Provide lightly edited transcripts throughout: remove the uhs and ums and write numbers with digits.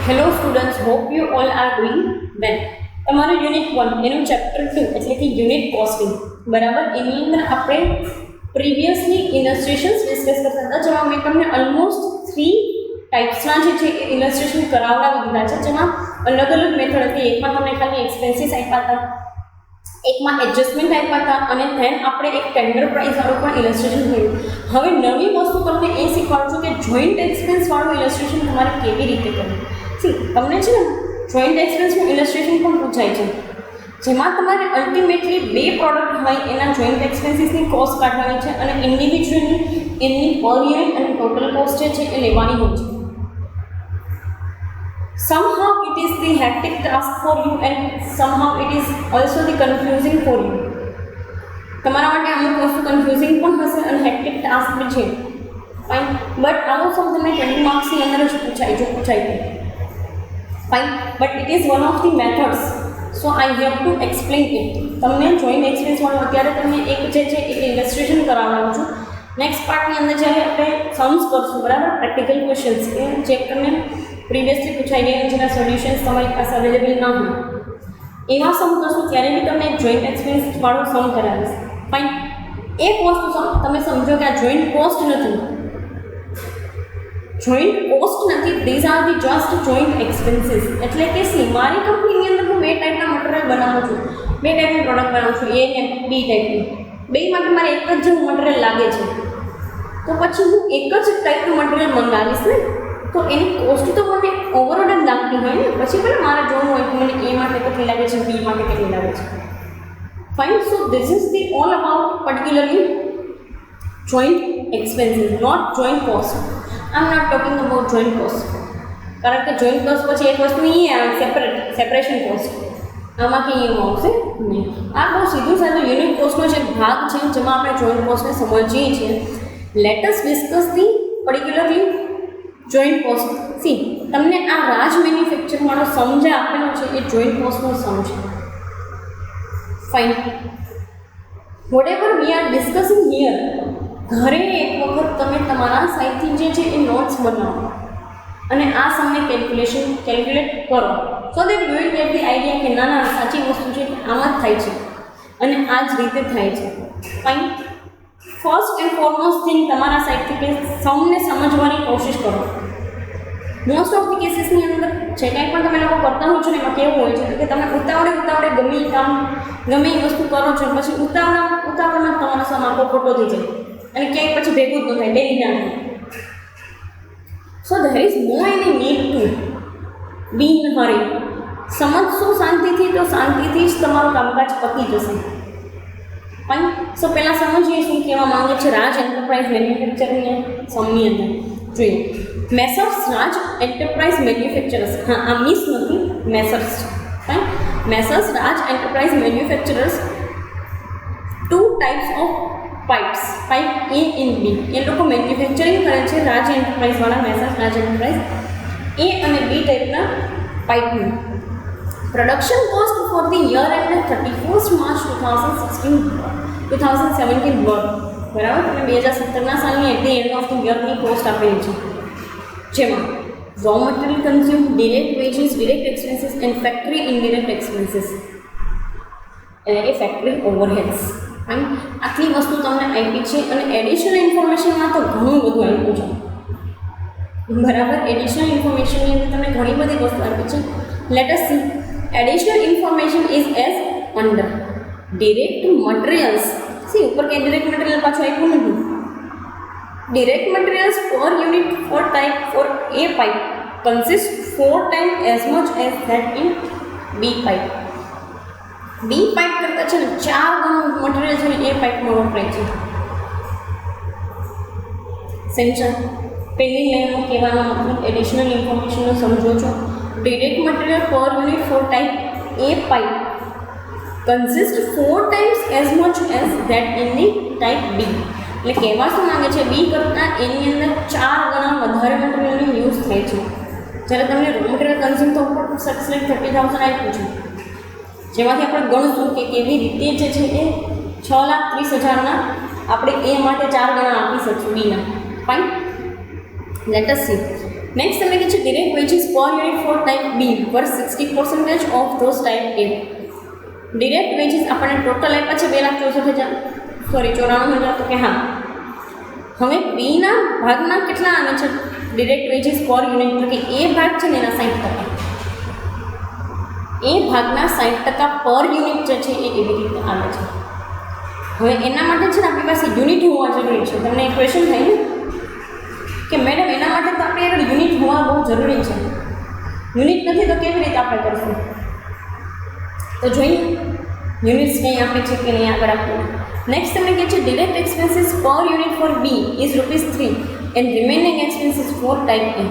Hello students, hope you all are doing વેલ. તમારું unit 1 એનું chapter 2 એટલે કે યુનિટ કોસ્ટિંગ, બરાબર. એની અંદર આપણે પ્રીવિયસલી ઇલસ્ટ્રેશન્સ ડિસ્કસ કરતા હતા, જેમાં મેં તમને ઓલમોસ્ટ 3 ટાઈપ્સના જે છે એ ઇલસ્ટ્રેશન કરાવડાવી દીધા છે, જેમાં અલગ અલગ મેથડ હતી. એકમાં તમને ખાલી એક્સપેન્સીસ આપ્યા હતા, એકમાં એડજસ્ટમેન્ટ આપ્યા હતા, અને ધેન આપણે એક ટેન્ડર પ્રાઇસવાળું પણ ઇલસ્ટ્રેશન થયું. હવે નવી વસ્તુ તમને એ શીખવાડું છું કે જોઈન્ટ એક્સપેન્સવાળું ઇલસ્ટ્રેશન તમારે કેવી રીતે કરવું. તમને છે ને જોઈન્ટ એક્સપેન્સનું ઇલસ્ટ્રેશન પણ પૂછાય છે, જેમાં તમારે અલ્ટિમેટલી 2 પ્રોડક્ટ હોય એના જોઈન્ટ એક્સપેન્સીસની કોસ્ટ કાઢવાની છે, અને ઇન્ડિવિજ્યુઅલી એમની પર યુનિટ અને ટોટલ કોસ્ટ જે છે એ લેવાની હોય છે. Somehow it is the hectic task for you and somehow it is also the confusing for you. તમારા માટે અમુક વસ્તુ કન્ફ્યુઝિંગ પણ હશે અને હેક્ટિક ટાસ્ક બી છે, ફાઇન. બટ આવું સમ તમને 20 માર્ક્સની અંદર જ પૂછાય તો fine, but it is one of the methods, so I have to explain it. તમને જોઈન્ટ એક્સપેન્સવાળું અત્યારે તમને એક જે છે એ ઇલસ્ટ્રેશન કરાવડાવું છું. નેક્સ્ટ પાર્ટની અંદર જ્યારે આપણે સમ્સ કરશું, બરાબર, પ્રેક્ટિકલ ક્વેશ્ચન્સ કે જે તમને પ્રીવિયસલી પૂછાઈ ગયા જેના સોલ્યુશન્સ તમારી પાસે અવેલેબલ ના હોય એવા સમ કરશું, ત્યારે બી તમને જોઈન્ટ એક્સપેન્સવાળું સમ કરાવીશ, ફાઇન. એક વસ્તુ તમે સમજો કે આ જોઈન્ટ કોસ્ટ નથી, these are the just joint expenses. એટલે કે મારી કંપનીની અંદર હું 2 ટાઈપના મટીરિયલ બનાવું છું, 2 ટાઈપની પ્રોડક્ટ બનાવું છું, એ ને બી ટાઈપની. 2 માટે મારે એક જ જેવું મટીરિયલ લાગે છે, તો પછી હું એક જ ટાઈપનું મટીરિયલ મંગાવીશ ને, તો એની કોસ્ટ તો મને ઓવરઓલ જ લાગતી હોય ને. પછી પણ મારે જોવું હોય કે મને એ માટે કેટલી લાગે છે, બી માટે કેટલી લાગે છે, fine. So this is the all about particularly joint expenses, not joint cost. I am not talking about joint cost, કારણ કે જોઈન્ટ કોસ્ટ પછી એક વસ્તુ એ આવે સેપરેશન કોસ્ટ, આમાં કંઈ એવું આવશે નહીં. આ બહુ સીધું સાધું યુનિટ કોસ્ટનો જે ભાગ છે જેમાં આપણે જોઈન્ટ કોસ્ટને સમજીએ છીએ. Let us discuss the particularly joint cost. તમને આ રાજ મેન્યુફેક્ચરવાળો સમ જે આપેલો છે એ જોઈન્ટ કોસ્ટનો સમ છે, fine. Whatever we are discussing here, ઘરે એક વખત તમે તમારા સાઈડથી જે છે એ નોટ્સ બનાવો અને આ સમને કેલ્ક્યુલેટ કરો, so that you will get the idea કે ના સાચી વસ્તુ છે આમ જ થાય છે અને આ જ રીતે થાય છે, fine. First and foremost thing તમારા સાઈડથી કે સમને સમજવાની કોશિશ કરો. મોસ્ટ ઓફ ધી કેસીસની અંદર જે કાંઈ પણ તમે લોકો કરતા હોય છો ને એમાં કેવું હોય છે કે તમે ઉતાવળે ગમે એ કામ ગમે એ વસ્તુ કરો છો, પછી ઉતાવળમાં તમારો સમ આખો ખોટો થઈ જાય અને ક્યાંય પછી ભેગું જ ન થાય, ડેલી ના થાય. So there is no any need to be in hurry. સમજશો શાંતિથી તો શાંતિથી જ તમારું કામકાજ પતી જશે, ફાઇન. સો પહેલાં સમજીએ શું કહેવા માંગે છે રાજ એન્ટરપ્રાઇઝ મેન્યુફેક્ચરની સમની અંદર. જોઈએ, મેસર્સ રાજ એન્ટરપ્રાઇઝ મેન્યુફેક્ચરર્સ, હા આ મિસ નથી, messrs, fine. Messrs Raj enterprise manufacturers 2 types of pipes, pipe A and B. એ લોકો મેન્યુફેક્ચરિંગ કરે છે, રાજ એન્ટરપ્રાઇઝવાળા મેસર્સ રાજ એન્ટરપ્રાઇઝ A અને B ટાઈપના પાઇપનું. Production cost for the year end 31st March 2017 work, બરાબર. અને 2017ના સાલની at the end of the યરની કોસ્ટ આપેલી છે, જેમાં raw material consume, direct wages, direct expenses and factory indirect expenses, એટલે કે ફેક્ટરી ઓવરહેડ્સ. ફાઇન, આટલી વસ્તુ તમને આપી છે અને એડિશનલ ઇન્ફોર્મેશનમાં તો ઘણું બધું આપ્યું છે, બરાબર. એડિશનલ ઇન્ફોર્મેશનની અંદર તમને ઘણી બધી વસ્તુ આપી છે. Late us C. Additional information is as under direct materials. ઉપર કે ડિરેક્ટ મટીરિયલ પાછું આપ્યું નથી. Direct materials per unit for type for A pipe consist 4 times as much as that in B pipe. B pipe કરતાં છે ને 4 ગણું material છે ને A પાઇપમાં વપરાય છે. સેન્સર પહેલી લાઈનમાં કહેવાનો મતલબ એડિશનલ ઇન્ફોર્મેશનનો સમજો છો. Direct material per unit for type A pipe consist 4 times as much as that in the type B. એટલે કહેવા શું માંગે છે, બી કરતાં એની અંદર 4 ગણા વધારે મટીરિયલનો યુઝ થાય છે. જ્યારે તમને રો મટીરિયલ કન્ઝ્યુમ તો ઉપર સક્સ લાઈક 30,000 આપ્યું છે, જેમાંથી આપણે ગણશું કે કેવી રીતે જે છે એ 6,30,000ના આપણે એ માટે 4 ગણા આપી શકશું બીના, fine. Let us see. Next તમને કહે છે direct wages per unit for type B were 60% of those type A. Direct wages આપણને ટોટલ આપ્યા છે 2,64,000 સોરી 94,000, તો કે હા હવે બીના ભાગના કેટલા આવે છે ડિરેક્ટ વેજીસ પર યુનિટ, તો કે એ ભાગ છે ને એના 60%, એ ભાગના 60% પર યુનિટ જે છે એ એવી રીતે આવે છે. હવે એના માટે છે ને આપણી પાસે યુનિટ હોવા જરૂરી છે. તમને એક ક્વેશ્ચન થાય ને કે મેડમ એના માટે તો આપણે આગળ યુનિટ હોવા બહુ જરૂરી છે, યુનિટ નથી તો કેવી રીતે આપણે કરશું? તો જોઈએ યુનિટ્સ કંઈ આપે છે કે નહીં આગળ આપવું. નેક્સ્ટ તમને કહે છે direct expenses per unit for B is ₹3 and remaining expenses for type A.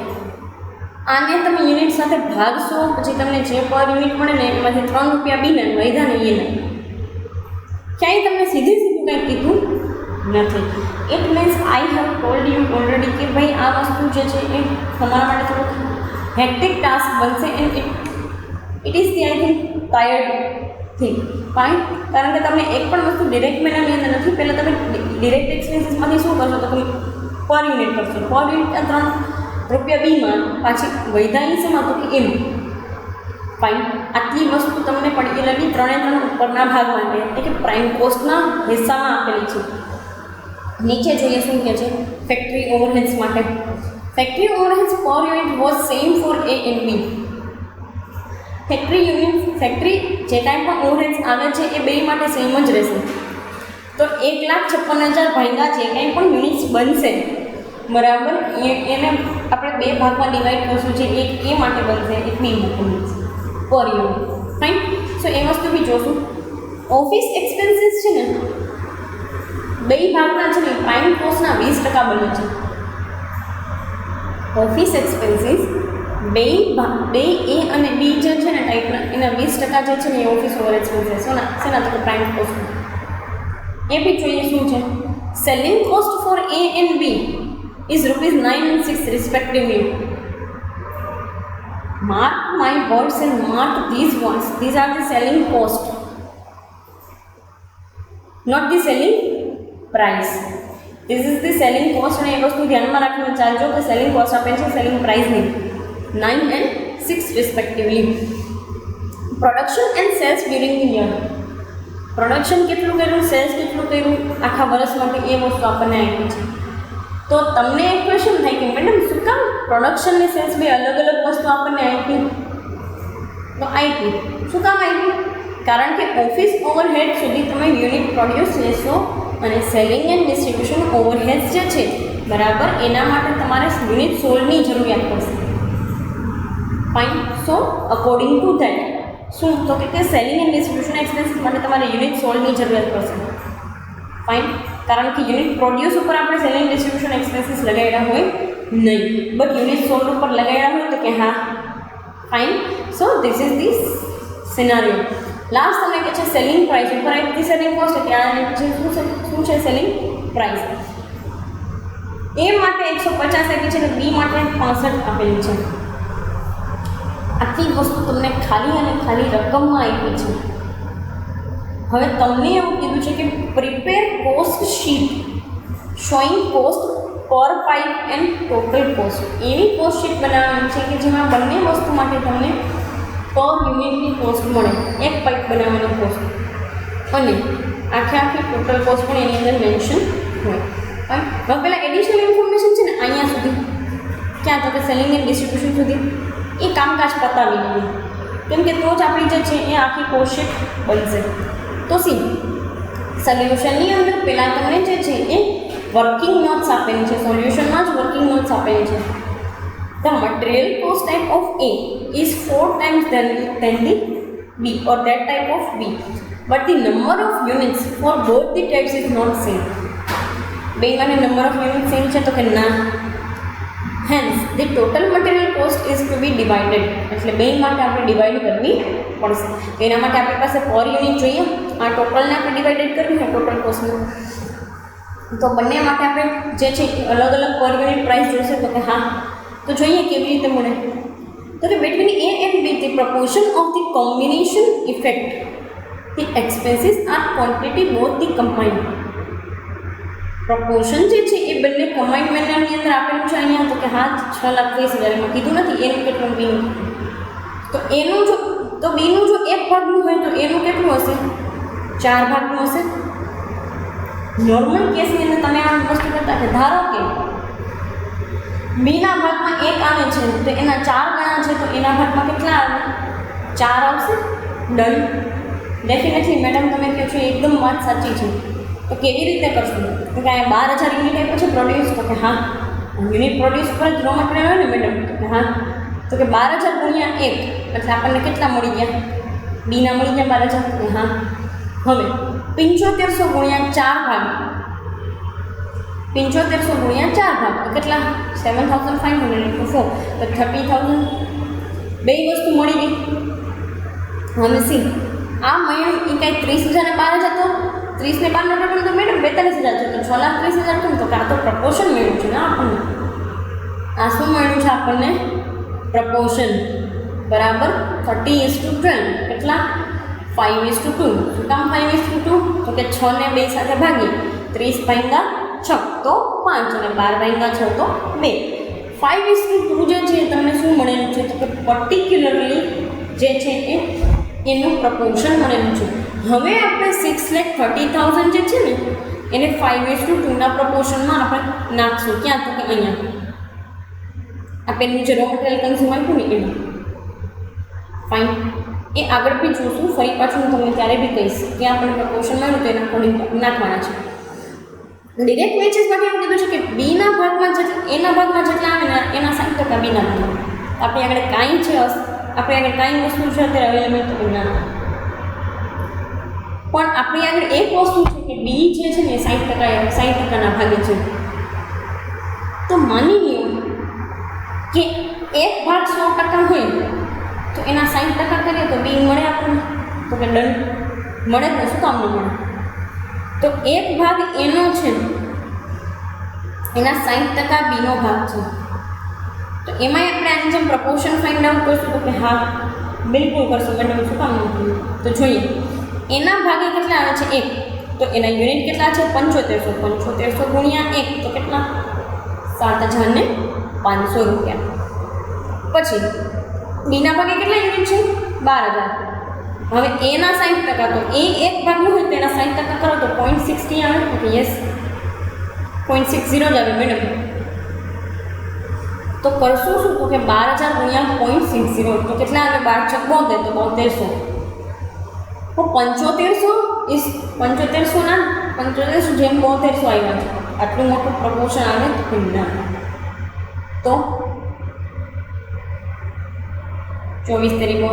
આને તમે યુનિટ સાથે ભાગશો પછી તમને જે પર યુનિટ મળે ને એમાંથી ₹3 બીને વધ્યા ને એને ક્યાંય તમને સીધું કંઈ કીધું નથી. It means I have told you already કે ભાઈ આ વસ્તુ જે છે એ તમારા માટે થોડુંક હેક્ટિક ટાસ્ક બનશે and it is the I think tired thing fine. કારણ કે તમને એક પણ વસ્તુ ડિરેક્ટ મેનાની અંદર નથી. પહેલાં તમે ડિરેક્ટ એક્સપેન્સીસમાંથી શું કરશો તો તમે પર યુનિટ કરશો. પર યુનિટ ₹3 બીમાં પાછી વૈધાની શેમાં તો કે એમ ફાઇન. આટલી વસ્તુ તમને પર્ટિક્યુલરલી 3 ઉપરના ભાગ માટે એટલે કે પ્રાઇમ કોસ્ટના હિસ્સામાં આપેલી છે. નીચે જોઈએ શું કહે છે ફેક્ટરી ઓવરહેડ્સ માટે. Factory overheads per unit was same for A and B. Factory જે કાંઈ પણ ઓવરહેડ્સ આવે છે એ બે માટે સેમ જ રહેશે. તો 1,56,000 ભાગ્યા જે કાંઈ પણ યુનિટ્સ બનશે બરાબર એને આપણે બે ભાગમાં ડિવાઈડ કરશું. જે એક એ માટે બનશે એક બી માટે બનશે પર યુનિટ ફાઇન. સો એ વસ્તુ બી જોશું. ઓફિસ એક્સપેન્સીસ છે ને બે ભાગના છે ને પ્રાઇમ કોસ્ટના 20% બને છે. ઓફિસ એક્સપેન્સીસ બે એ અને બી જે છે ને ટાઈપના એના 20% જે છે ને એ ઓફિસ ઓવર એક્સપેન્સીસ શેના તો કે પ્રાઇમ કોસ્ટ. એ બી જોઈએ શું છે. Selling cost for A and B is ₹9 and 6 respectively. Mark my words and mark these ones. These are the selling cost, not the selling price. This is the selling cost અને એ વસ્તુ ધ્યાનમાં રાખીને ચાલજો કે selling cost આપેલ છે selling price નહીં 9 and 6 respectively. Production and cells during the year. Production કેટલું કર્યું સેલ્સ કેટલું કર્યું આખા વર્ષ માટે એ વસ્તુ આપણને આપી છે. તો તમને એક ક્વેશ્ચન થાય કે મેડમ શું કામ પ્રોડક્શન અને સેલ્સ બે અલગ અલગ વસ્તુ આપણને આપી? તો આપી શું કામ આપી? કારણ કે ઓફિસ ઓવરહેડ સુધી તમે યુનિટ પ્રોડ્યુસ લેશો અને સેલિંગ એન્ડ ડિસ્ટ્રીબ્યુશન ઓવરહેડ્સ જે છે બરાબર એના માટે તમારે યુનિટ સોલ્ડની જરૂરિયાત પડશે. Fine. So according to that શું તો કે સેલિંગ એન્ડ ડિસ્ટ્રીબ્યુશન એક્સપેન્સીસ માટે તમારે યુનિટ સોલ્ડની જરૂરિયાત પડશે. ફાઇન. કારણ કે યુનિટ પ્રોડ્યુસ ઉપર આપણે સેલિંગ ડિસ્ટ્રીબ્યુશન એક્સપેન્સીસ લગાડ્યા હોય નહીં બટ યુનિટ સોલ્ડ ઉપર લગાડ્યા હોય તો કે હા fine. So this is the scenario. Last તમને કહે છે સેલિંગ પ્રાઇસ ઉપર આપી સેલિંગ કોસ્ટ ત્યાં પછી શું છે સેલિંગ પ્રાઇસ. એ માટે 150 આપી છે અને બી માટે 65 આપેલી છે. આટલી વસ્તુ તમને ખાલી અને ખાલી રકમમાં આપી છે. હવે તમને એવું કીધું છે કે prepare cost sheet showing cost પર પાઇપ એન્ડ ટોટલ કોસ્ટ. એવી કોસ્ટ શીટ બનાવવાની છે કે જેમાં બંને વસ્તુ માટે તમને પર યુનિટની કોસ્ટ મળે. એક પાઇપ બનાવવાની કોસ્ટ અને આખી ટોટલ કોસ્ટ પણ એની અંદર મેન્શન હોય. હવે પહેલાં એડિશનલ ઇન્ફોર્મેશન છે ને અહીંયા સુધી ક્યાં તો કે સેલિંગ એન્ડ ડિસ્ટ્રીબ્યુશન સુધી એ કામકાજ પતાવી દઈએ કેમ કે તો જ આપણી જે છે એ આખી કોસ્ટ શીટ બનશે. તો સી સોલ્યુશનની અંદર પહેલાં તમને જે છે એ વર્કિંગ નોટ્સ આપેલી છે. સોલ્યુશનમાં જ વર્કિંગ નોટ્સ આપેલી છે. The material cost type of A is 4 times than the B or that type of B, but the number of units for both the types is not same. બે માટે number of unit same છે તો કે ના. Hence the total material cost is to be divided. એટલે બે માટે આપણે ડિવાઈડ કરવી પડશે. એના માટે આપણી પાસે પર યુનિટ જોઈએ. આ ટોટલને આપણે ડિવાઇડેડ કરવી છે ટોટલ કોસ્ટને. તો બંને માટે આપણે જે છે અલગ અલગ પર યુનિટ પ્રાઇસ જોઈશે તો કે હા. તો જોઈએ કેવી રીતે મળે. તો કે between A and B the proportion of the combination effect the expenses are quantity both the combined. Proportion જે છે એ બંને કમ્બાઇન્ડ મેથડની અંદર આપેલું છે અહીંયા, તો કે હા 6,30,000 એમાં કીધું નથી એનું કેટલું બીનું, તો એનું જો તો બીનું જો એક ભાગનું હોય તો એનું કેટલું હશે, 4 ભાગનું હશે. નોર્મલ કેસની અંદર તમે આ વસ્તુ કરતા કે ધારો કે બીના ભાગમાં 1 આવે છે તો એના 4 ગણા છે, તો એના ભાગમાં કેટલા આવે, 4 આવશે. ડન. ડેફિનેટલી મેડમ તમે કહો છો એકદમ વાત સાચી છે. તો કેવી રીતે કરશું, તો કે અહીંયા 12,000 યુનિટ આપ્યો છે પ્રોડ્યુસ, તો કે હા યુનિટ પ્રોડ્યુસ પર જ રો મટીરિયલ હોય ને મેડમ, તો કે હા, તો કે 12,000 ગુણ્યા 1 એટલે આપણને કેટલા મળી ગયા, બીના મળી ગયા 12,000, તો કે હા. હવે 7500 ગુણ્યા 4 ભાગ, 7500 ગુણ્યા 4 ભાગ તો કેટલા, 7,500 into 4 તો 30,000. બે વસ્તુ મળી ગઈ. હવે સી આ મળ્યું એ કાંઈ 30,000 ને 12,000, તો 30 ને 12 નો તો મેડમ 42,000 છે, તો 6,30,000 કેમ, તો કે આ તો પ્રપોર્શન મળ્યું છે ને આપણને. આ શું મળ્યું છે આપણને, પ્રપોર્શન બરાબર 30:12 કેટલા, 5:2. શું કામ 5:2, તો કે 6 ને 2 સાથે ભાગી 30/6 તો 5 અને 12/6 તો 2. 5:2 જે છે તમને શું મળેલું છે, તો કે પર્ટિક્યુલરલી જે છે એનું પ્રપોર્શન મળેલું છે. હવે આપણે 6,30,000 જે છે ને એને 5:2 પ્રપોર્શનમાં આપણે નાખશું. ક્યાં, તો કે અહીંયા આપેલું જે રો મટીરિયલ કન્ઝ્યુમ આપ્યું ને એમાં. ફાઇન. એ આગળ બી જોશું, ફરી પાછું હું તમને ત્યારે બી કહીશ કે આપણે પ્રપોર્શન મળ્યું તો એના અકોર્ડિંગ નાખવાના છે. ડિરેક્ટ વેચીસ માટે એવું કીધું છે કે બીના ભાગમાં એના ભાગમાં જેટલા આવે ને એના 60% બીના ભાગમાં. આપણે આગળ કાંઈ છે, આપણે આગળ કાંઈ વસ્તુ છે અત્યારે અવેલેબલ તો ના, પણ આપણી આગળ એક વસ્તુ છે કે બી જે છે ને 60%ના ભાગે છે. તો માની લો કે એક ભાગ 100% હોય તો એના 60% કરીએ તો બી મળે આપણને, તો કે ડન મળે ને, શું કામ ન મળે. તો એક ભાગ એનો છે, એના 60% બીનો ભાગ છે, તો એમાં આપણે આની જેમ પ્રપોર્શન ફાઇન્ડ આઉટ કરશું, તો કે હા બિલકુલ કરશું મેડમ, શું કામ ન. તો જોઈએ એના ભાગે કેટલા આવે છે 1, તો એના યુનિટ કેટલા છે 7500 ગુણ્યા 1 તો કેટલા 7,500 રૂપિયા. પછી બીના ભાગે કેટલા યુનિટ છે 12,000. હવે એના 60%, તો એ એક ભાગનું હોય તો એના 60% કરો તો 0.60 આવે, તો યસ 0.60 જ આવે મેડમ. તો કરશું શું, તો કે 12,000 ગુણ્યા 0.60 તો કેટલા આવે, 12 × 72 તો 7500 ઇસ 7500 ના 7500 જેમ 7200 આવ્યા છે, આટલું મોટું પ્રપોર્શન આવે તો ના. તો 24 ×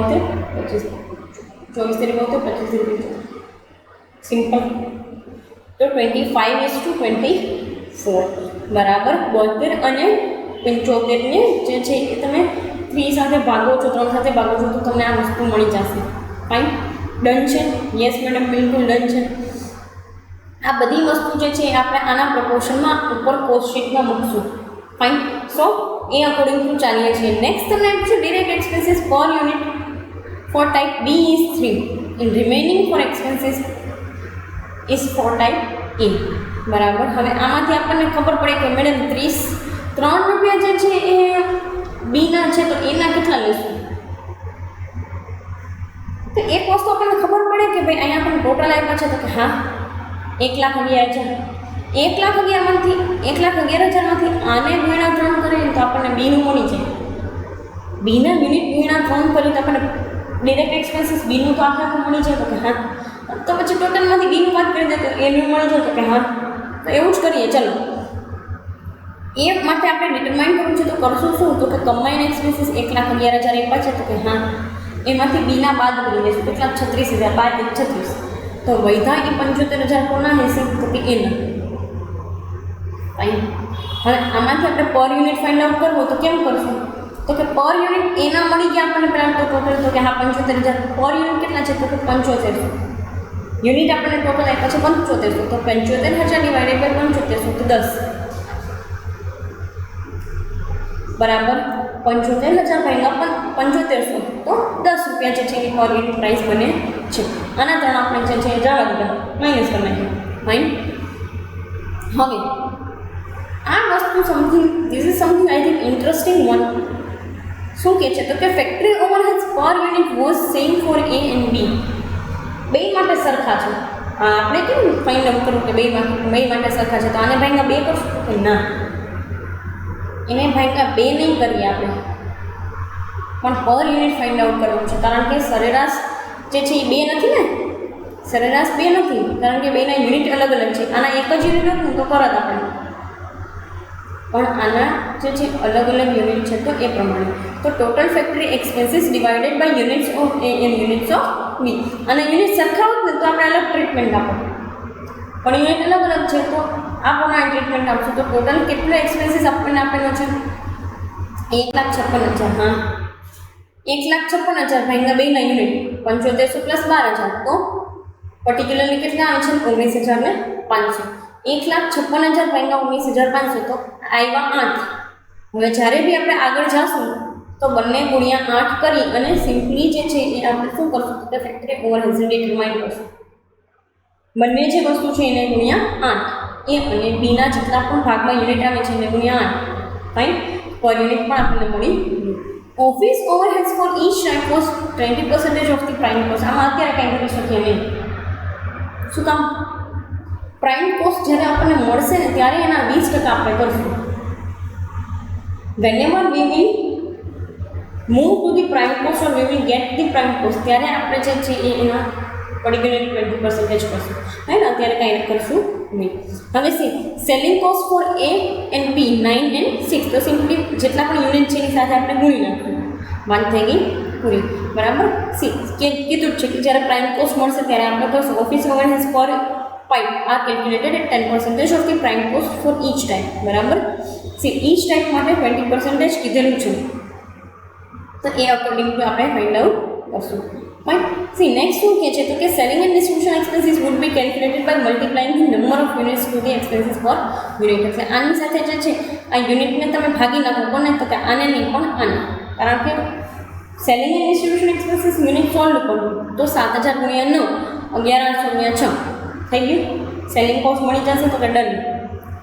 25 સિમ્પલ. તો 25:24 બરાબર 72 અને 75 ને જે છે એ તમે 3 સાથે ભાગો છો, 3 સાથે ભાગો છો તો તમને આ વસ્તુ મળી જશે. ફાઇન. ડન છે, યસ મેડમ બિલકુલ ડન છે. આ બધી વસ્તુ જે છે એ આપણે આના પ્રપોર્શનમાં ઉપર કોસ્ટ શીટમાં મૂકશું. ફાઇન. સો એ અકોર્ડિંગ ટુ ચાલીએ છીએ. નેક્સ્ટ તમને પૂછ્યું direct expenses per unit for type B is 3 in remaining for expenses is for type A. બરાબર. હવે આમાંથી આપણને ખબર પડે કે મેડમ 3 રૂપિયા જે છે એ બીના છે તો એના કેટલા લેશું. તો એક વસ્તુ આપણને ખબર પડે કે ભાઈ અહીંયા આપણને ટોટલ આપ્યા છે, તો કે હા 1,11,000. 1,11,000માંથી 1,11,000માંથી આને ગુણ્યા 3 કરીએ તો આપણને બીનું મળી જાય. બીના યુનિટ ગુણ્યા 3 કરીએ તો આપણને ડિરેક્ટ એક્સપેન્સીસ બીનું તો આખું મળી જાય, તો કે હા. તો પછી ટોટલમાંથી બીનું વાત કરી દે તો એનું મળી જાય, તો કે હા. તો એવું જ કરીએ. ચલો એ માટે આપણે ડિટરમાઇન કરવું છે, તો કરશું શું, તો કે કમ્બાઇન્ડ એક્સપેન્સીસ 1,11,000 આપ્યા છે, તો કે હા એમાંથી બીના બાદ કરી દઈશું. કેટલા 36,000 બાદ 36 તો વૈધા એ 75,000 કોના હશે, તો કે એના. ફાઇન. હવે આમાંથી આપણે પર યુનિટ ફાઇન્ડ આઉટ કરવું તો કેમ કરશું, તો કે પર યુનિટ એના મળી ગયા આપણને પહેલાં તો ટોટલ, તો કે હા 75,000. પર યુનિટ કેટલા છે, તો કે 7500 યુનિટ આપણને ટોટલ આપ્યા છે 7500, તો 75,000 ડિવાઇડેડ બાય 7500 તો 10 બરાબર 75,000 ભાગ્યા 7500 તો 10 રૂપિયા જે છે એ પર યુનિટ પ્રાઇસ બને છે. આના ત્રણ આપણે જે છે જવા દીધા માઇનસ કરી નાખ્યા. ફાઇન. હવે આ વસ્તુ something this is something I think interesting one. શું કહે છે તો કે factory overheads per unit was same for A and B. બે માટે સરખા છે. આપણે કેમ ફાઇન્ડ આઉટ કરવું કે બે માટે સરખા છે, તો આને ભાઈના બે કરશું કે ના, એને ભાઈના બે નહીં કરીએ આપણે, પણ પર યુનિટ ફાઇન્ડ આઉટ કરવું છે. કારણ કે સરેરાશ જે છે એ બે નથી ને, સરેરાશ બે નથી, કારણ કે બેના યુનિટ અલગ અલગ છે. આના એક જ યુનિટ હતું તો કરત આપણે, પણ આના જે છે અલગ અલગ યુનિટ છે તો એ પ્રમાણે. તો total factory expenses divided by units of A and units of B. અને યુનિટ સરખા હોત ને તો આપણે અલગ ટ્રીટમેન્ટ આપો, પણ યુનિટ અલગ અલગ છે તો આ પ્રમાણે ટ્રીટમેન્ટ આપશું. તો ટોટલ કેટલો એક્સપેન્સીસ આપણને આપેલો છે 1,56,000. હા, 1,56,000 ભાઈના બેના યુનિટ 7500 પ્લસ 12,000 તો પર્ટિક્યુલરલી કેટલા આવે છે 19,500. 1,56,000 ભાઈના 19,500 તો આવ્યા 8. હવે જ્યારે બી આપણે આગળ જઈશું તો બંને ગુણ્યા 8 કરી અને સિમ્પલી જે છે એ આપણે શું કરશું તો ફેક્ટરી ઓવરહેડ્સ ડિટરમાઇન કરશું. બંને જે વસ્તુ છે એને ગુણ્યા 8, એ અને બીના જેટલા પણ ભાગમાં યુનિટ આવે છે એને ગુણ્યા 8. ફાઇન, પર યુનિટ પણ આપણને મળી. Office overheads four each type was 20% of the prime cost. આમાં અત્યારે કંઈ કરી શકીએ નહીં. શું કામ? પ્રાઇમ કોસ્ટ જ્યારે આપણને મળશે ને ત્યારે એના 20% આપણે કરશું. whenever we will move to the prime cost or we will get the prime cost, ત્યારે આપણે જે છે એના પર્ટિક્યુલર 20% કરશું. હે ને, અત્યારે કાંઈ કરશું નહીં. હવે see selling cost for A and B 9 and 6. તો સિમ્પલી જેટલા પણ યુનિટ છે એની સાથે આપણે ગુણી નાખીશું. 1 થઈ ગઈ પૂરી. બરાબર. સી કીધું જ છે કે જ્યારે પ્રાઇમ કોસ્ટ મળશે ત્યારે આપણે કરશું office overheads per pipe are calculated at 10% of the prime cost for each type. બરાબર. સી ઈચ ટાઈપ માટે 20% કીધેલું છે, તો એ અકોર્ડિંગ ટુ આપણે ફાઇન્ડ આઉટ કરશું. ફાઇન. સી નેક્સ્ટ શું કહે છે તો કે selling and distribution expenses would be calculated by multiplying the number of units to the expenses per unit. એટલે આની સાથે જે છે આ યુનિટને તમે ભાગી નાખો કોને તો કે આને નહીં પણ આને. કારણ કે selling and distribution expenses unit solve કરવું તો 7,000 ગુણ્યા 9 11,800 ગુણ્યા 6 થઈ ગયું. સેલિંગ કોસ્ટ મળી જશે તો કે ડન.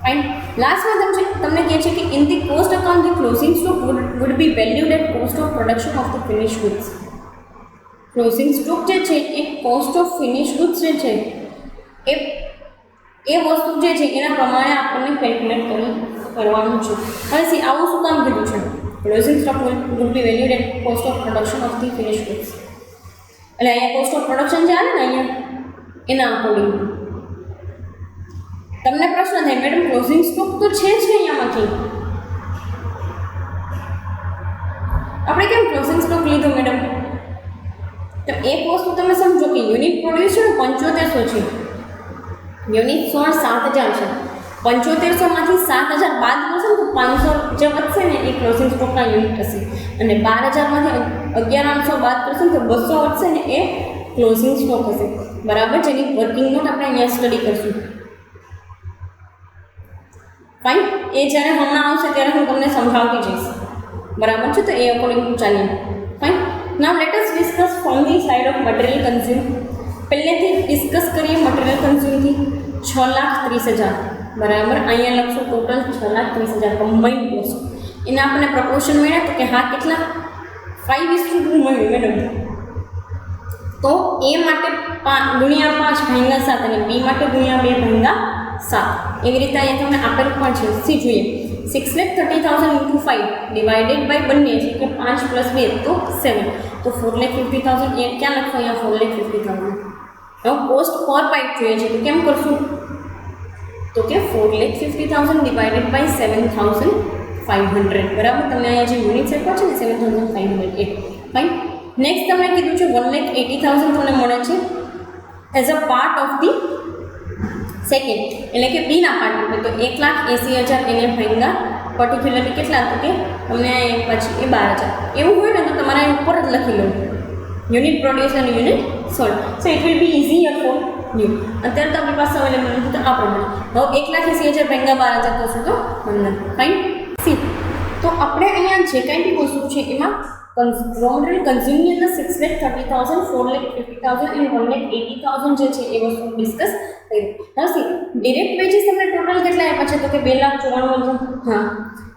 ફાઇન. લાસ્ટમાં તમને કહે છે કે in the cost account the closing stock would be valued at cost of production of the finish goods. Closing stock જે છે એ કોસ્ટ ઓફ ફિનિશ ગુડ્સ જે છે એ વસ્તુ જે છે એના પ્રમાણે આપણને કેલ્ક્યુલેટ કરવાનું છે. હવે સી આવું શું કામ કીધું છે? Closing stock would be valued at cost of production of the finish goods. એટલે અહીંયા કોસ્ટ ઓફ પ્રોડક્શન જે આવે ને અહીંયા એના અકોર્ડિંગ તમને પ્રશ્ન થાય મેડમ ક્લોઝિંગ સ્ટોક તો છે જ નહીં આમાંથી, આપણે કેમ ક્લોઝિંગ સ્ટોક લીધો મેડમ? તો એક વસ્તુ તમે સમજો કે યુનિટ પ્રોડ્યુસ છે ને 7500 છે, યુનિટ 7,000 છે. 7500માંથી 7,000 બાદ કરશે ને તો 500 જે વધશે ને એ ક્લોઝિંગ સ્ટોકના યુનિટ હશે. અને 12,000માંથી 11,800 બાદ કરશે ને તો 200 વધશે ને એ ક્લોઝિંગ સ્ટોક હશે. બરાબર. જેની વર્કિંગ નોટ આપણે અહીંયા સ્ટડી કરશું. ફાઇન. એ જ્યારે હમણાં આવશે ત્યારે હું તમને સમજાવતી જઈશ. બરાબર છે. તો એ અકોર્ડિંગ ચાલીએ. Fine. Now let us discuss from the side of material consume. પહેલેથી ડિસ્કસ કરીએ મટીરિયલ કન્ઝ્યુમથી. 6,30,000. બરાબર. અહીંયા લખશું ટોટલ 6,30,000 કમ્બાઇન્ડ કોસ્ટ. એને આપણે પ્રપોર્શન મળ્યા તો કે હા કેટલા 5:2 મળ્યું મેડમ. તો એ માટે ગુણ્યા 5 ભાગ્યા 7 અને બી માટે ગુણ્યા 2 ભાગ્યા 7. એવી રીતે અહીંયા તમને આપેલું પણ છે. સી જોઈએ 6,30,000 into 5 ડિવાઇડેડ બાય બંને છે કે 5 + 2 તો 7. તો 4,50,000 એ ક્યાં લખો? અહીંયા 4,50,000. હવે કોસ્ટ પર પાઇપ જોઈએ છે તો કેમ કરશું? તો કે 4,50,000 ડિવાઇડેડ બાય 7,500. બરાબર. તમને અહીંયા જે યુનિટ આપ્યા છે ને 7,500 ફાઇન. નેક્સ્ટ તમને કીધું છે 1,80,000 તમને મળે છે as a part of the second, એટલે કે બીના પાર્ટમાં. તો 1,80,000 એને ભાગ્યા પર્ટિક્યુલરલી કેટલા તો કે તમને પછી એ 12,000 એવું હોય ને તો તમારે ઉપર જ લખી લો યુનિટ પ્રોડ્યુસ અને unit sold. So it will be easier for you. અત્યારે તો આપણી પાસે અવેલેબલ નથી તો આ પ્રમાણે. હવે 1,80,000 ભાગ્યા 12,000 કરશું તો 15. ફાઇન. સી તો આપણે અહીંયા જે કાંઈ બી વસ્તુ છે એમાં રો મટીરિયલ કન્ઝ્યુમની અંદર 6,30,000, 4,50,000 અને 1,80,000 જે છે એ વસ્તુ ડિસ્કસ કરી. હવે સી ડિરેક્ટ વેજીસ તમને ટોટલ કેટલા આપ્યા છે તો કે 2,94,000. હા,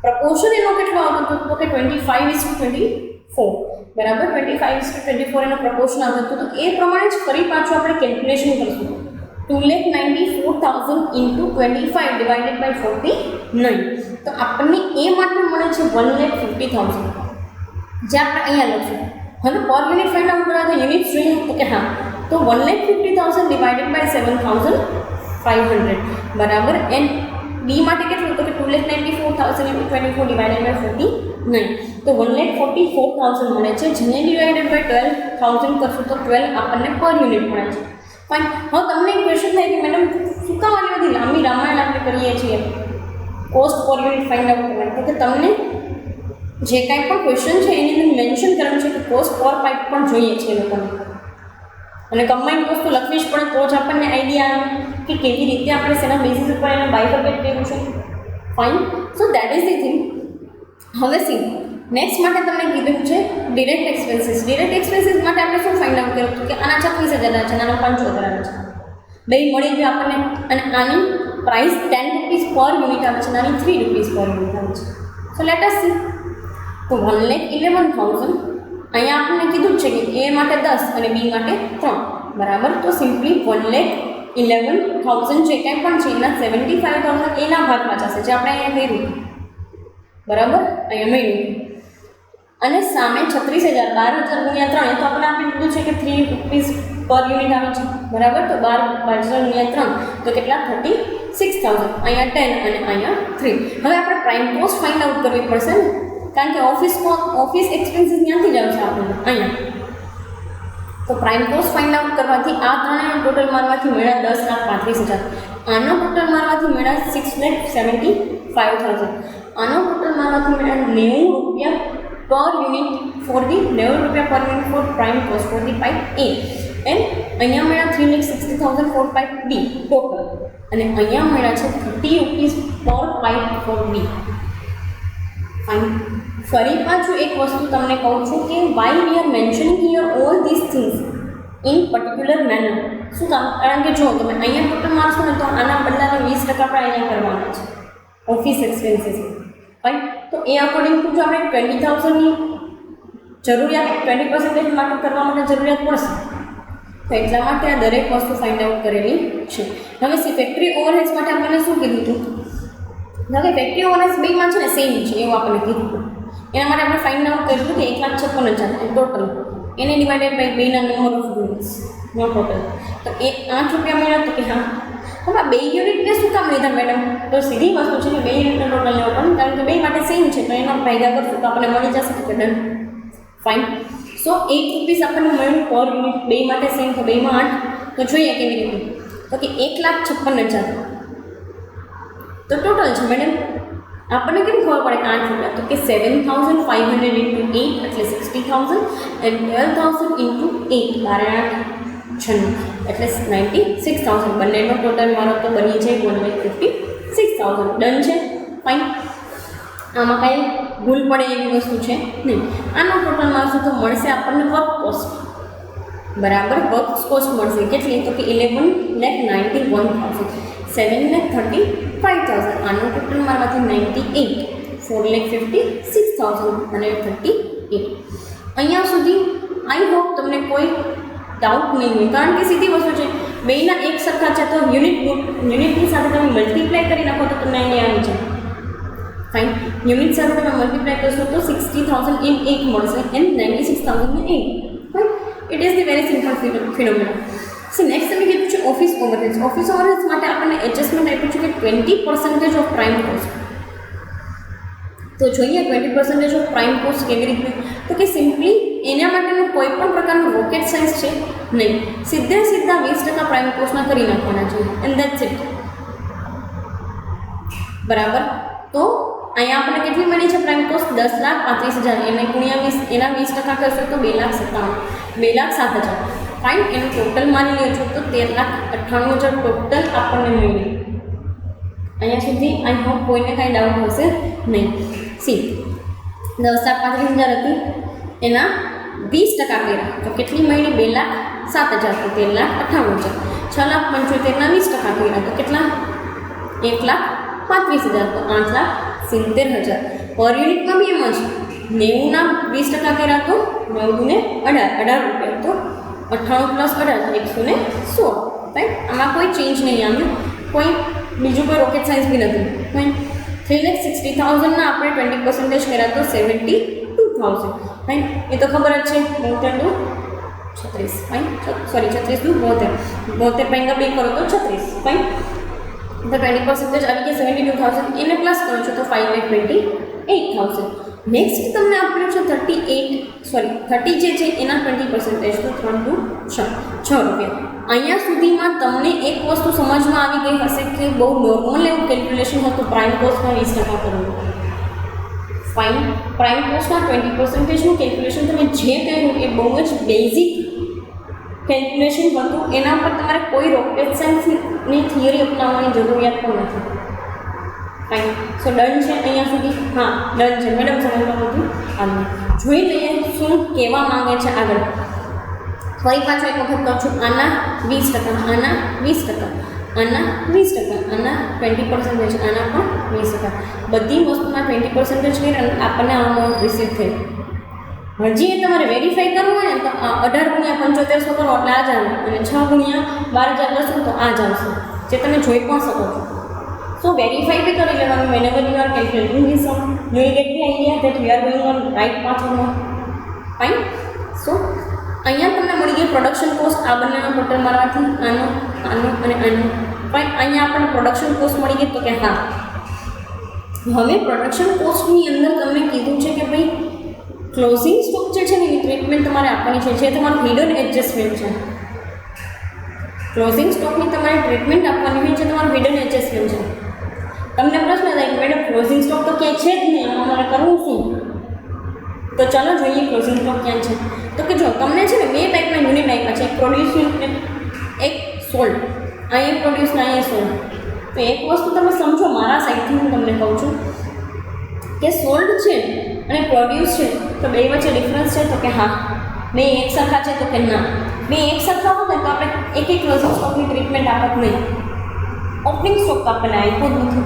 પ્રપોર્શન એનો કેટલો આવતો હતો તો કે 25:24, બરાબર. 25:24 એનો પ્રપોર્શન આવતો હતો. તો એ પ્રમાણે જ ફરી પાછું આપણે કેલ્ક્યુલેશન કરીશું. 2,94,000 into 25 divided by 49. તો આપણને એ માટે મળે છે 1,50,000, જે આપણે અહીંયા લખશું. હવે પર યુનિટ ફાઇન્ડ આઉટ કરવા તો યુનિટ જોઈએ તો કે હા, તો 1,50,000 ડિવાઇડેડ બાય 7,500, બરાબર. એન્ડ બી માટે કેટલું તો કે 2,94,000 into 24 divided by 49. તો 1,44,000 મળે છે, જેને ડિવાઇડેડ બાય 12,000 કરશું તો 12 આપણને પર યુનિટ મળે છે. ફાઇન. હવે તમને એક ક્વેશ્ચન થાય કે મેડમ શું કામ આટલી બધી લાંબી રામાયણ આપણે કરીએ છીએ કોસ્ટ પર યુનિટ ફાઇન્ડ આઉટ કરવાની? તો કે તમને જે કાંઈ પણ ક્વેશ્ચન છે એની અંદર મેન્શન કરેલું છે કે કોસ્ટ પર પાઇપ પણ જોઈએ છે એ લોકોને, અને કમ્બાઇન્ડ વસ્તુ લખવી જ પડે તો જ આપણને આઈડિયા આવે કે કેવી રીતે આપણે શેના બેસિસ ઉપર એને બાયફર્કેટ કર્યું છે. Fine. So that is the thing. હવે સી નેક્સ્ટ માટે તમને કીધું છે ડિરેક્ટ એક્સપેન્સીસ. ડિરેક્ટ એક્સપેન્સીસ માટે આપણે શું ફાઇન્ડ આઉટ કર્યું કે આના 36,000 છે, આના 75,000 આવે છે, બે મળી ગયું આપણને. અને આની પ્રાઇસ 10 રૂપીસ પર યુનિટ આવે છે, આની 3 રૂપીસ પર યુનિટ આવે છે. સો લેટ અસ સી. તો 1,11,000 અહીંયા આપણને કીધું જ છે કે એ માટે 10 અને બી માટે 3, બરાબર. તો સિમ્પલી 1,11,000 જે કાંઈ પણ છે એના 75,000 એના ભાગમાં જશે, જે આપણે અહીંયા કર્યું, બરાબર, અહીંયા મળ્યું. અને સામે 36,000, 12,000 ગુણ્યા 3, તો આપણે કીધું છે કે 3 રૂપીસ પર યુનિટ આવે છે, બરાબર. તો 12,000 ગુણ્યા 3 તો કેટલા? 36,000. અહીંયા 10 અને અહીંયા 3. હવે આપણે પ્રાઇમ કોસ્ટ ફાઇન્ડ આઉટ કરવી પડશે ને, કારણ કે ઓફિસ એક્સપેન્સીસ ત્યાંથી જ આવશે આપણને અહીંયા. તો પ્રાઇમ કોસ્ટ ફાઇન્ડ આઉટ કરવાથી આ ત્રણેયનો ટોટલ મારવાથી મળ્યા 10,35,000. આનો ટોટલ મારવાથી મળ્યા 6,75,000. આનો ટોટલ મારવાથી મળ્યા 90 રૂપિયા પર યુનિટ ફોર ધી 90 રૂપિયા per unit for prime cost for the pipe A. And અહીંયા મળ્યા 3,60,000 ફોર પાઇપ બી ટોટલ, અને અહીંયા મળ્યા છે 30 રૂપીસ પર પાઇપ ફોર બી. ફાઇન. ફરી પાછું એક વસ્તુ તમને કહું છું કે why we are mentioning here all this things in particular manner. શું કામ? કારણ કે જો તમે અહીંયા ટોટલ મારશો ને તો આના બદલાના 20% આપણે અહીંયા કરવાના છે ઓફિસ એક્સપેન્સીસ. ફાઇન. તો એ અકોર્ડિંગ ટુ જો આપણે 20,000ની જરૂરિયાત 20% માટે કરવા માટે જરૂરિયાત પડશે, તો એટલા માટે આ દરેક વસ્તુ ફાઇન્ડ આઉટ કરેલી છે. હવે સી ફેક્ટરી ઓવરહેડ્સ માટે આપણને શું કીધું હતું? હવે ફેક્ટરી ઓવરહેડ્સ બેમાં છે ને સેમ છે એવું આપણને કીધું હતું. એના માટે આપણે ફાઇન્ડ આઉટ કર્યું કે 1,56,000 ટોટલ, એને ડિવાઇડેડ બાય બેના નંબર ઓફ યુનિટ્સ નો ટોટલ. તો એ 8 રૂપિયા મળ્યા. તો કે હા, હવે આ 2 યુનિટને શું કામ લીધા મેડમ? તો સીધી વસ્તુ છે કે 2 યુનિટનો ટોટલ લેવો પડે, કારણ કે બે માટે સેમ છે, તો એનો ફાયદા કરશું તો આપણને મળી જશે. તો ડન. ફાઇન. સો 1 રૂપીસ આપણને મળ્યું પર યુનિટ, બે માટે સેમ, તો બેમાં 8. તો જોઈએ કેવી રીતે. તો કે 1,56,000 તો ટોટલ છે મેડમ. આપણને કેમ ખબર પડે કે 8 રૂપિયા? તો કે 7,500 into 8 એટલે 60,000 એન્ડ 12,000 into 8 12 96 એટલે 96,000. બંનેનો ટોટલ મારો તો બની જાય 1,56,000. ડન છે. ફાઇન. આમાં કાંઈ ભૂલ પડે એવી વસ્તુ છે નહીં. આનો ટોટલ મારશું તો મળશે આપણને વર્ક કોસ્ટ, બરાબર. વર્ક કોસ્ટ મળશે કેટલી? તો કે 11,91,000. 7,35,000. આનો ટોટલ મારવાથી 98, 4,56,000 અને 38. અહીંયા સુધી આઈ હોપ તમને કોઈ ડાઉટ નહીં હોય, કારણ કે સીધી વસ્તુ છે, બેના એક સરખા છે, તો યુનિટની સાથે તમે મલ્ટીપ્લાય કરી નાખો તો તમને અહીંયા આવી જાય. ફાઇન. યુનિટ સાથે તમે મલ્ટીપ્લાય કરશો તો 60,000 in 8 મળશે and 96,000 in 8. Fine. It is the very simple phenomena. So next તમે કીધું છે ઓફિસ ઓવરહેડ્સ. ઓફિસ ઓવરહેડ્સ માટે આપણને એડજસ્ટમેન્ટ આપ્યું છે કે 20% ઓફ પ્રાઇમ કોસ્ટ. તો જોઈએ 20% ઓફ પ્રાઇમ કોસ્ટ કેવી રીતે? તો કે સિમ્પલી એના માટેનું કોઈ પણ પ્રકારનું રોકેટ સાયન્સ છે નહીં, સીધા 20% પ્રાઇમ કોસ્ટના કરી નાખવાના છે એન્ડ ધેટ્સ ઇટ. બરાબર. તો અહીંયા આપણે કેટલી મળી છે પ્રાઇમ કોસ્ટ? 10,35,000. એને ગુણ્યા 20, એના 20% કરશો તો 2,07,000. ફાઇન. એનું ટોટલ માની લો છો તો 13,98,000 ટોટલ આપણને મળ્યું. અહીંયા સુધી આઈ હોપ કોઈને કાંઈ ડાઉટ હશે નહીં. સી 10,35,000 હતી, એના 20% કર્યા તો કેટલી મળી? 2,07,000 તો 13,98,000. 6,75,000 ના 20% કર્યા તો કેટલા? 1,35,000 તો 8,70,000. પર યુનિટમાં બી એમ જ 90 ના 20% કર્યા તો 9 ને 18 રૂપિયા તો 98 + 18 116. રાઈટ, આમાં કોઈ ચેન્જ નહીં આવ્યું, કોઈ બીજું કોઈ રોકેટ સાયન્સ બી નથી. રાઈટ, 3,60,000 ના આપણે 20% કર્યા તો 72,000. રાઈટ, એ તો ખબર જ છે. 72 36. રાઈટ, સોરી 36 નું 72 72 પૈંગા 2 કરો તો 36. રાઈટ, તો 20% આવી ગયા 72,000. એને પ્લસ કરો છો તો 5,28,000. નેક્સ્ટ તમને આપ્યું છે 30 જે છે એના 20% તો 6 રૂપિયા. અહીંયા સુધીમાં તમને એક વસ્તુ સમજમાં આવી ગઈ હશે કે બહુ નોર્મલ એવું કેલ્ક્યુલેશન હતું પ્રાઇમ કોસ્ટમાં 20% કરવું. ફાઇન, પ્રાઇમ કોસ્ટમાં 20%નું કેલ્ક્યુલેશન તમે જે કર્યું એ બહુ જ બેઝિક કેલ્ક્યુલેશન હતું. એના પર તમારે કોઈ રોકેટ સાયન્સની થિયરી અપનાવવાની જરૂરિયાત પણ નથી. ફાઇન, સો ડન છે અહીંયા સુધી? હા, ડન છે મેડમ. સમજમાં બધું આવ્યું. જોઈ લઈએ શું કહેવા માંગે છે આગળ. ફરી પાછું એક વખત કહું છું, આના 20%, આના 20%, આના 20%, આના 20%, આના પણ 20%. બધી વસ્તુના 20% કરી અને આપણને આ અમાઉન્ટ રિસીવ થઈ. હજી એ તમારે વેરીફાઈ કરવું હોય ને તો 18 × 7500 કરો એટલે આ જ આવે, અને 6 × 12,000 લખો તો આ જ આવશે, જે તમે જોઈ પણ શકો છો. સો વેરીફાઈ બી કરી લેવાનું. whenever you are calculating this sum, you will get the idea that we are going on right path or not. Fine. So અહીંયા તમને મળી ગઈ પ્રોડક્શન કોસ્ટ. આ બંનેનો ટોટલ મારવાથી આનો અને આનો. ફાઇન, અહીંયા આપણને પ્રોડક્શન કોસ્ટ મળી ગઈ તો કે હા. હવે પ્રોડક્શન કોસ્ટની અંદર તમને કીધું છે કે ભાઈ ક્લોઝિંગ સ્ટોક જે છે ને એની ટ્રીટમેન્ટ તમારે આપવાની છે, જે તમારું હિડન એડજસ્ટમેન્ટ છે. ક્લોઝિંગ સ્ટોકની તમારે ટ્રીટમેન્ટ આપવાની હોય છે, તમારું હિડન એડજસ્ટમેન્ટ છે. તમને પ્રશ્ન થાય કે મેડમ ક્લોઝિંગ સ્ટોક તો ક્યાંય છે જ નહીં, આમાં મારે કરવું શું? તો ચાલો જોઈએ ક્લોઝિંગ સ્ટોક ક્યાં છે. તો કે જો તમને છે ને 2 ટાઈપના યુનિટ આપ્યા છે, એક પ્રોડ્યુસ યુનિટ ને એક સોલ્ડ. અહીંયા પ્રોડ્યુસ ને અહીંયા સોલ્ડ. તો એક વસ્તુ તમે સમજો, મારા સાઈડથી હું તમને કહું છું કે સોલ્ડ છે અને પ્રોડ્યુસ છે તો બે વચ્ચે ડિફરન્સ છે તો કે હા. બે એક સરખા છે તો કે ના. બે એક સરખા હોત ને તો આપણે એક ક્લોઝિંગ સ્ટોકની ટ્રીટમેન્ટ આપત નહીં. ઓપનિંગ સ્ટોક આપણને આપ્યો જ નથી.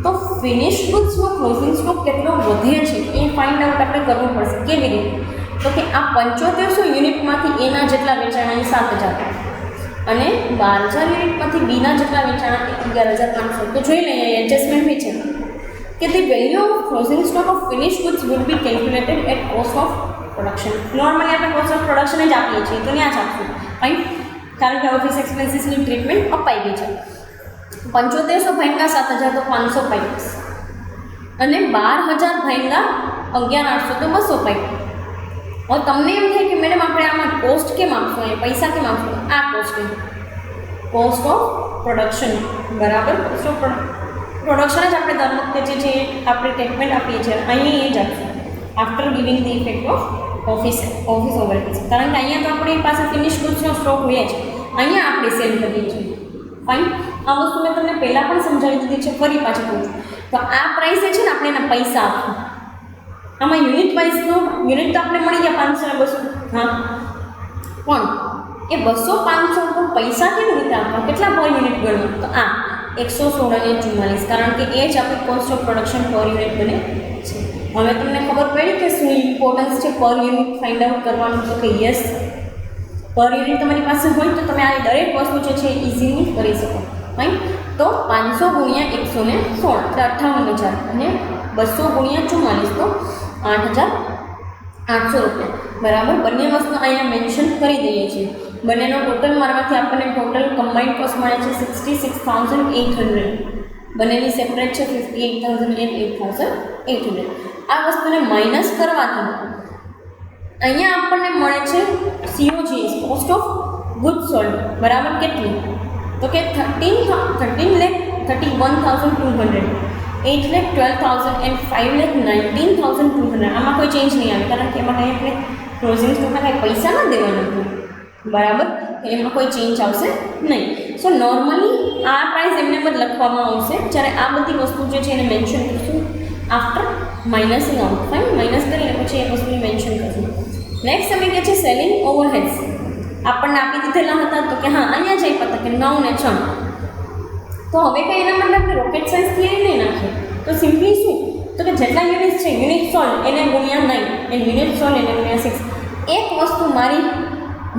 તો ફિનિશ ગુડ્સનો ક્લોઝિંગ સ્ટોક કેટલો વધે છે એ ફાઇન્ડ આઉટ આપણે કરવું પડશે. કેવી રીતે? તો કે આ 7500 યુનિટમાંથી એના જેટલા વેચાણા 7,000 અને 12,000 યુનિટમાંથી બીના જેટલા વેચાણા 11,500. તો જોઈ લઈએ એડજસ્ટમેન્ટ બી છે કે the value of closing stock of finished goods will be calculated at cost of production. Normally આપણે કોસ્ટ ઓફ પ્રોડક્શન જ આપીએ છીએ તો ત્યાં જ આપશું. ફાઇન, કારણ કે ઓફિસ એક્સપેન્સીસની ટ્રીટમેન્ટ અપાઈ ગઈ છે. 7500 ભાગ્યા 7,000 તો 550 અને 12,000 ભાગ્યા 11,800 તો 250. હવે તમને એમ થાય કે મેડમ આપણે આમાં કોસ્ટ કેમ આપશું, એ પૈસા કેમ આપશું? આ કોસ્ટ છે, કોસ્ટ ઓફ પ્રોડક્શન. બરાબર, કોસ્ટ ઓફ પ્રોડક્શન જ આપણે દર વખતે જે છે આપણે ટ્રીટમેન્ટ આપીએ છીએ. અહીંયા એ જ આપશું after giving the effect of office overheads. કારણ કે અહીંયા તો આપણી પાસે ફિનિશ ગુડ્સનો સ્ટોક હોય જ, અહીંયા આપણે સેલ કરીએ છીએ. ફાઇન, આ વસ્તુ મેં તમને પહેલાં પણ સમજાવી દીધી છે, ફરી પાછું કહું છું. તો આ પ્રાઇસે છે ને આપણે એના પૈસા આપશું. આમાં યુનિટ વાઇઝનો યુનિટ તો આપણે મળી ગયા 500 અને 200. હા, પણ એ 200 500 તો પૈસા કેવી રીતે આપવા? કેટલા પર યુનિટ ગણવું? તો આ 116 અને 44, કારણ કે એ જ આપણી કોસ્ટ ઓફ પ્રોડક્શન પર યુનિટ બને છે. હવે તમને ખબર પડી કે શું ઇમ્પોર્ટન્સ છે પર યુનિટ ફાઇન્ડ આઉટ કરવાનું? તો કે યસ, પર યુનિટ તમારી પાસે હોય તો તમે આ દરેક વસ્તુ જે છે ઇઝીલી કરી શકો. ફાઇન, તો 500 × 116 એટલે 58,000 અને 200 × 44 તો 8,800 રૂપિયા. બરાબર, બંને વસ્તુ અહીંયા મેન્શન કરી દઈએ છીએ. બંનેનો ટોટલ મારવાથી આપણને ટોટલ કમ્બાઇન્ડ કોસ્ટ મળે છે 66,800. બંનેની સેપરેટ છે 58,000 અને 8,800. આ વસ્તુને માઇનસ કરવાથી અહીંયા આપણને મળે છે COGS, cost of good sold. બરાબર, કેટલી? તો કે 13,31,200, 8,12,000 and 5,19,200. આમાં કોઈ ચેન્જ નહીં આવે કારણ કે એમાં કંઈ આપણે ક્લોઝિંગ સ્ટોકના કંઈ પૈસા ના દેવાના હતું. બરાબર, એમાં કોઈ ચેન્જ આવશે નહીં. સો નોર્મલી આ પ્રાઇસ એમને જ લખવામાં આવશે જ્યારે આ બધી વસ્તુ જે છે એને મેન્શન કરશું આફ્ટર માઇનસિંગ આઉટ. ફાઇન, માઇનસ કરીને પછી એ વસ્તુને મેન્શન કરશું. નેક્સ્ટ તમે કહે છે સેલિંગ ઓવરહેડ્સ. આપણને આપી દીધેલા હતા તો કે હા અહીંયા જઈ પતા કે 9 ને 6. તો હવે કંઈ એના માટે આપણે રોકેટ સાયન્સ થિયરી નહીં નાખીએ, તો સિમ્પલી શું તો કે જેટલા યુનિટ્સ છે યુનિટ સોલ્વ એને ગુણ્યા 9 અને યુનિટ સોલ્વ એને ગુણ્યા 6. એક વસ્તુ મારી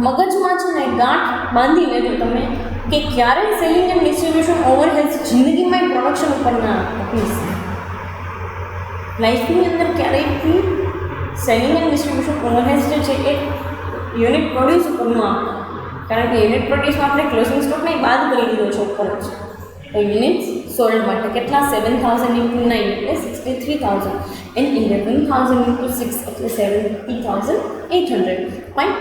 મગજમાં છે ને ગાંઠ બાંધી લેજો તમે કે ક્યારેય સેલિંગ એન્ડ ડિસ્ટ્રીબ્યુશન ઓવરહેડ્સ જિંદગીમાં પ્રોડક્શન ઉપર ના આપો પ્લીઝ. લાઈફની અંદર ક્યારેય બી સેલિંગ એન્ડ ડિસ્ટ્રીબ્યુશન ઓવરહેડ્સ જે છે એ યુનિટ પ્રોડ્યુસ ઉપર ન આપો, કારણ કે યુનિટ પ્રોડ્યુસમાં આપણે ક્લોઝિંગ સ્ટોકને બાદ કરી દીધો છે ઉપર જ. તો યુનિટ્સ સોલ્ડ માટે કેટલા 7000 × 9 એટલે 63000 એન્ડ 11000 × 6 એટલે 70800. ફાઇન.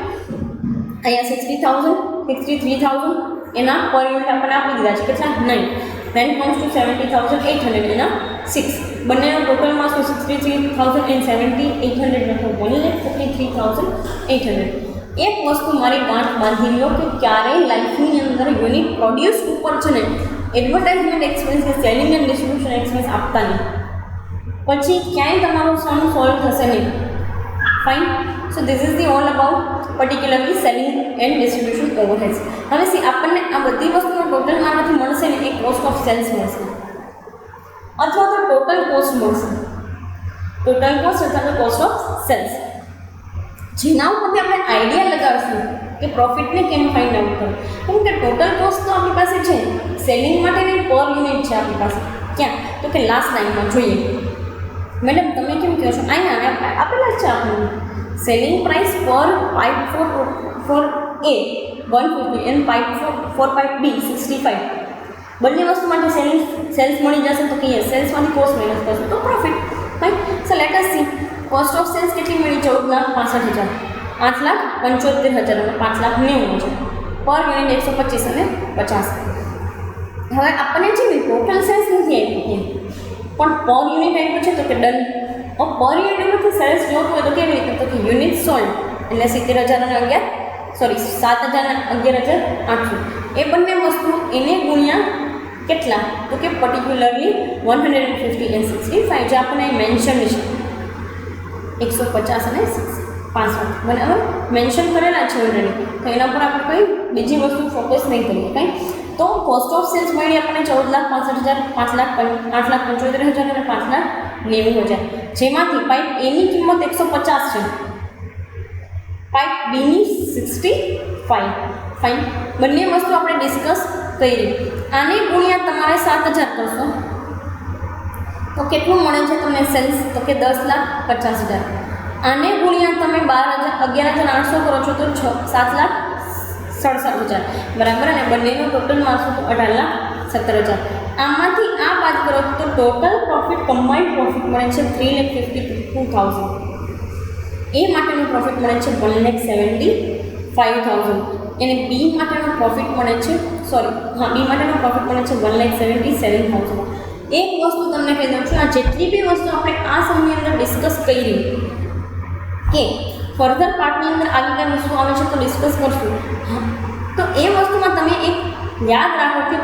અહીંયા 63000 એના પર યુનિટ આપણને આપી દીધા છે કેટલા 9. then comes to 70800 એના 6. બંનેનો ટોટલમાં શું 63000 and 70800 એટલે 1,33,800. એક વસ્તુ મારી ગાંઠ બાંધી લો કે ક્યારેય લાઈફની અંદર યુનિટ પ્રોડ્યુસ ઉપર છે ને એડવર્ટાઇઝમેન્ટ એક્સપેન્સ કે સેલિંગ એન્ડ ડિસ્ટ્રીબ્યુશન એક્સપેન્સ આપતા નહીં, પછી ક્યાંય તમારો સમ સોલ્વ થશે નહીં. Fine. So this is the all about particularly selling and distribution overheads. હવે સી આપણને આ બધી વસ્તુનો ટોટલ મારવાથી મળશે ને એ કોસ્ટ ઓફ સેલ્સ મળશે અથવા તો ટોટલ કોસ્ટ મળશે, ટોટલ કોસ્ટ અથવા તો કોસ્ટ ઓફ સેલ્સ. જેના ઉપરથી આપણે આઈડિયા લગાવશું કે પ્રોફિટને કેમ ફાઇન્ડ આઉટ કરવું. કેમ કે ટોટલ કોસ્ટ તો આપણી પાસે છે, સેલિંગ માટેની પર યુનિટ છે આપણી પાસે. ક્યાં તો કે લાસ્ટ લાઇનમાં જોઈએ. મેડમ તમે કેમ કહો છો અહીંયા આપેલા છે આપણને selling price per pipe for A 150 and pipe for pipe B 65. બંને વસ્તુ માટે સેલ્સ મળી જશે તો કહીએ સેલ્સમાંથી કોસ્ટ માઇનસ કરશું તો profit. Right. So let us see cost of sales કેટલી મળી 14,65,000, 8,75,000 અને 5,90,000. પર યુનિટ 125 અને 50. હવે આપણને છે ને ટોટલ સેલ્સ નથી આપ્યું પણ પર યુનિટ આપ્યું છે તો કે ડન. પર યુનિટમાંથી સેલ્સ જોતું હોય તો કેવી રીતે તો કે યુનિટ સોલ્ડ એટલે 70,000 અને 7,011,800. એ બંને વસ્તુ એને ગુણ્યા કેટલા તો કે પર્ટિક્યુલરલી 150 and 65 જે આપણને મેન્શન છે 150 અને 65 બરાબર મેન્શન કરેલા છે ઓલરેડી. તો એના પર આપણે કંઈ બીજી વસ્તુ ફોકસ નહીં કરીએ કંઈ. તો કોસ્ટ ઓફ સેલ્સ મળી આપણને 14,65,000, 8,75,000 અને 5,90,000. જેમાંથી પાઇપ એની કિંમત 150 છે, પાઇપ બીની 65. ફાઇન. બંને વસ્તુ આપણે ડિસ્કસ કરી. આને ગુણ્યા તમારે 7,000 કરશો તો કેટલું મળે છે તમને સેલ્સ તો કે 10,50,000. આને ગુણ્યા તમે 11,800 કરો છો તો 7,67,000 બરાબર. અને બંનેનો ટોટલ મારશો તો 18,17,000. આમાંથી આ બાદ કરો તો ટોટલ પ્રોફિટ કમ્બાઇન્ડ પ્રોફિટ મળે છે 3,52,000. એ માટેનો પ્રોફિટ મળે છે 1,75,000. એને બી માટેનો પ્રોફિટ મળે છે બી માટેનો પ્રોફિટ મળે છે 1,77,000. એક વસ્તુ તમને કહી દઉં છું, આ જેટલી બી વસ્તુ આપણે આ સમયની અંદર ડિસ્કસ કરી કે ફર્ધર પાર્ટની અંદર આવી કઈ વસ્તુ આવે છે તો ડિસ્કસ કરશું. તો એ વસ્તુમાં તમે એક યાદ રાખો કે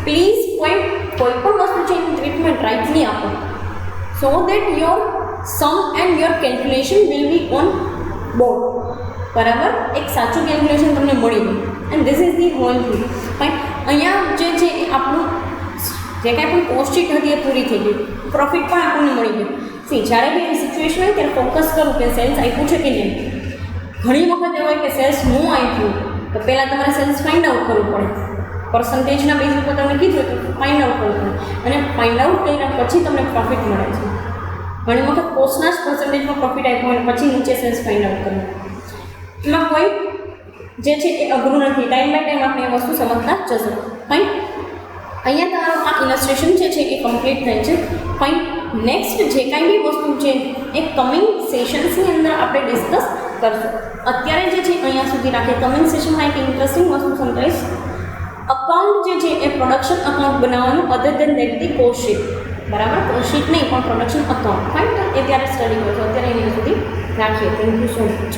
પ્લીઝ કોઈ પણ વસ્તુ છે એની ટ્રીટમેન્ટ રાઇટલી આપો so that your sum and your calculation will be on board. બરાબર. એક સાચું કેલ્ક્યુલેશન તમને મળી ગયું and this is the whole thing. Fine. અહીંયા જે છે એ આપણું જે કાંઈ પણ કોસ્ટ શીટ હતી એ પૂરી થઈ ગઈ, પ્રોફિટ પણ આપણને મળી ગયું. સી જ્યારે બી એવી સિચ્યુએશન હોય ત્યારે ફોકસ કરું કે સેલ્સ આપ્યું છે કે નહીં. ઘણી વખત એવું હોય કે સેલ્સ ન આપ્યું તો પહેલાં તમારે સેલ્સ ફાઇન્ડ આઉટ કરવું પડે. પર્સન્ટેજના બેઝ ઉપર તમને કીધું તો ફાઇન્ડ આઉટ કરવું પડે અને ફાઇન્ડ આઉટ કર્યા પછી તમને પ્રોફિટ મળે છે. ઘણી વખત કોસ્ટના જ પર્સન્ટેજમાં પ્રોફિટ આપ્યો અને પછી નીચે સેલ્સ ફાઇન્ડ આઉટ કરવું. એમાં કોઈ જે છે એ અઘરું નથી. ટાઈમ બાય ટાઈમ આપણે એ વસ્તુ સમજતા જ જશો. ફાઇન. અહીંયા તમારું આ ઇલસ્ટ્રેશન જે છે એ કમ્પ્લીટ થાય છે. ફાઇન. નેક્સ્ટ જે કાંઈ બી વસ્તુ છે એ કમિંગ સેશન્સની અંદર આપણે ડિસ્કસ કરશું. અત્યારે જે છે અહીંયા સુધી રાખીએ. કમિંગ સેશનમાં એક ઇન્ટરેસ્ટિંગ વસ્તુ સમજાવીશ. અકાઉન્ટ જે છે એ પ્રોડક્શન અકાઉન્ટ બનાવવાનું અધર દેન દેટ ધી કોસ્ટ શીટ. બરાબર. કોસ્ટ શીટ નહીં પણ પ્રોડક્શન અકાઉન્ટ. ફાઇન. તો એ ત્યારે સ્ટડી કરશો. અત્યારે અહીંયા સુધી રાખીએ. Thank you so much.